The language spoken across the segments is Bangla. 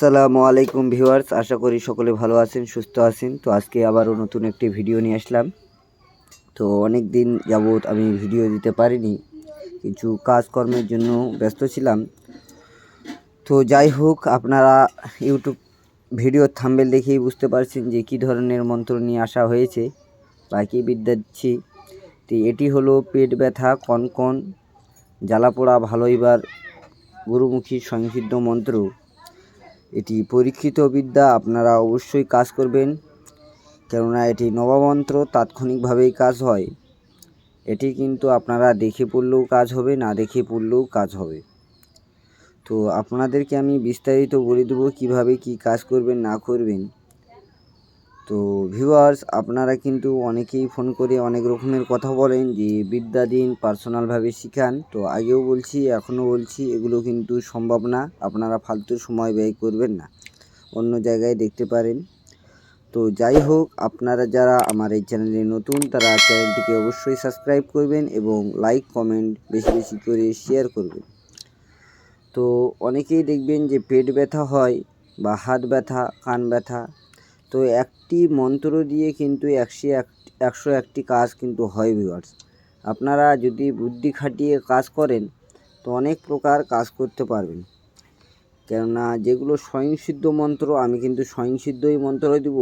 আসসালামু আলাইকুম ভিউয়ার্স, আশা করি সকলে ভালো আছেন, সুস্থ আছেন। তো আজকে আবারও নতুন একটি ভিডিও নিয়ে আসলাম। তো অনেক দিন যাবৎ আমি ভিডিও দিতে পারিনি, কিছু কাজকর্মের জন্য ব্যস্ত ছিলাম। তো যাই হোক, আপনারা ইউটিউব ভিডিওর থাম্বনেল দেখেই বুঝতে পারছেন যে কী ধরনের মন্ত্র নিয়ে আসা হয়েছে বা কী বিদ্যা দিচ্ছি। তো এটি হলো পেট ব্যথা, কনকন, জ্বালাপোড়া ভালো হইবার গুরুমুখী স্বয়ংসিদ্ধ মন্ত্র। এটি পরীক্ষিত বিদ্যা, আপনারা অবশ্যই কাজ করবেন, কেননা এটি নবমন্ত্র, তাৎক্ষণিকভাবেই কাজ হয়। এটি কিন্তু আপনারা দেখে পড়লেও কাজ হবে, না দেখে পড়লেও কাজ হবে। তো আপনাদেরকে আমি বিস্তারিত বলে দেবো কীভাবে কি কাজ করবেন না করবেন। তো ভিউয়ার্স, আপনারা কিন্তু অনেকেই ফোন করে অনেক রকমের কথা বলেন যে বিদ্যা দিন, পার্সোনালভাবে শিখান। তো আগেও বলছি, এখনও বলছি, এগুলো কিন্তু সম্ভব না। আপনারা ফালতু সময় ব্যয় করবেন না, অন্য জায়গায় দেখতে পারেন। তো যাই হোক, আপনারা যারা আমার এই চ্যানেলে নতুন, তারা চ্যানেলটিকে অবশ্যই সাবস্ক্রাইব করবেন এবং লাইক কমেন্ট বেশি বেশি করে শেয়ার করবেন। তো অনেকেই দেখবেন যে পেট ব্যথা হয় বা হাত ব্যথা, কান ব্যথা। তো একটি মন্ত্র দিয়ে কিন্তু 101টি কাজ কিন্তু হয় ভিউয়ার্স। আপনারা যদি বুদ্ধি খাটিয়ে কাজ করেন তো অনেক প্রকার কাজ করতে পারবেন, কেননা যেগুলো স্বয়ংসিদ্ধ মন্ত্র, আমি কিন্তু স্বয়ংসিদ্ধই মন্ত্র দেব,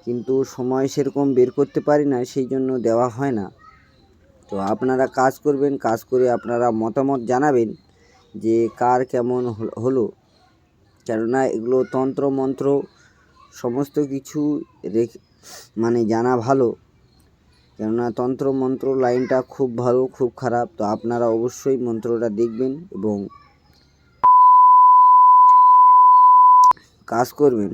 কিন্তু সময় সেরকম বের করতে পারি না, সেই জন্য দেওয়া হয় না। তো আপনারা কাজ করবেন, কাজ করে আপনারা মতামত জানাবেন যে কার কেমন হলো, কেননা এগুলো তন্ত্র মন্ত্র সমস্ত কিছু জানা ভালো, কেননা তন্ত্র মন্ত্র লাইনটা খুব ভালো, খুব খারাপ। তো আপনারা অবশ্যই মন্ত্রটা দেখবেন এবং কাজ করবেন।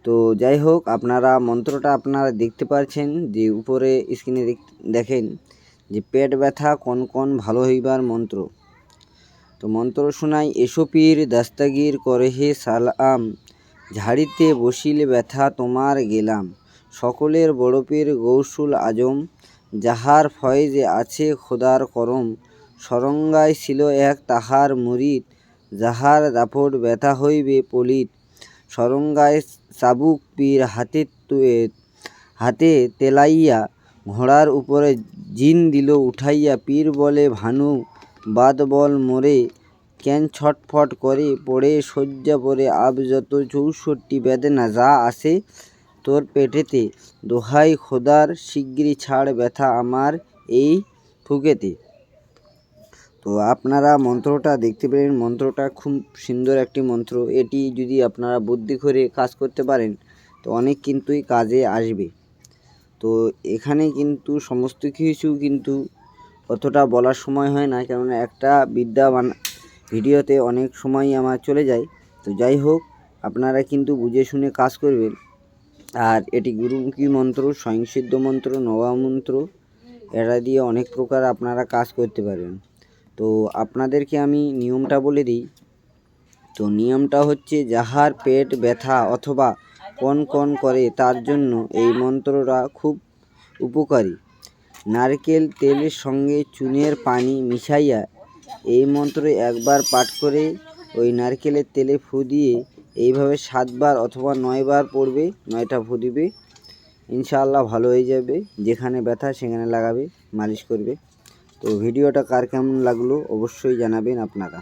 তো যাই হোক, আপনারা মন্ত্রটা আপনারা দেখতে পাচ্ছেন যে উপরে স্ক্রিনে দেখেন যে পেট ব্যথা কনকন ভালো হইবার মন্ত্র। তো মন্ত্র শোনাই, এসো পীর দাস্তাগির করেহে সালাম, ঝাড়িতে বসিলে ব্যথা তোমার গেলাম, সকলের বড় পীর গৌসুল আজম, যাহার ফয়েজে আছে খোদার করম, সরঙ্গায় ছিল এক তাহার মুরিদ, যাহার দাপট ব্যথা হইবে পলিত, সরঙ্গায় চাবুক পীর হাতে তেলাইয়া, ঘোড়ার উপরে জিন দিল উঠাইয়া, পীর বলে ভানু বাদ বল মোরে, কেন ছটফট করে পড়ে শয্যা পরে, আব যত 64 বেদনা যা আসে তোর পেটেতে, দোহাই খোদার শিগগিরি ছাড় ব্যথা আমার এই ফুকেতে। তো আপনারা মন্ত্রটা দেখতে পেলেন, মন্ত্রটা খুব সুন্দর একটি মন্ত্র। এটি যদি আপনারা বুদ্ধি করে কাজ করতে পারেন তো অনেক কিন্তুই কাজে আসবে। তো এখানে কিন্তু সমস্ত কিছু কিন্তু অতটা বলার সময় হয় না, কেননা একটা বিদ্যা ভিডিওতে অনেক সময় আমার চলে যায়। তো যাই হোক, আপনারা কিন্তু বুঝে শুনে কাজ করবেন। আর এটি গুরুমুখী মন্ত্র, স্বয়ংসিদ্ধ মন্ত্র, নবমন্ত্র, এটা দিয়ে অনেক প্রকার আপনারা কাজ করতে পারবেন। তো আপনাদেরকে আমি নিয়মটা বলে দিই। তো নিয়মটা হচ্ছে, যাহার পেট ব্যথা অথবা কন কন করে তার জন্য এই মন্ত্রটা খুব উপকারী। নারকেল তেলের সঙ্গে চুনের পানি মিশাইয়া এই মন্ত্র একবার পাঠ করে ওই নারকেলের তেলে ফু দিয়ে এইভাবে 7 বার অথবা 9 বার পড়বে, 9টা ফু দিবে, ইনশাআল্লাহ ভালো হয়ে যাবে। যেখানে ব্যথা সেখানে লাগাবে, মালিশ করবে। তো ভিডিওটা কার কেমন লাগলো অবশ্যই জানাবেন আপনারা।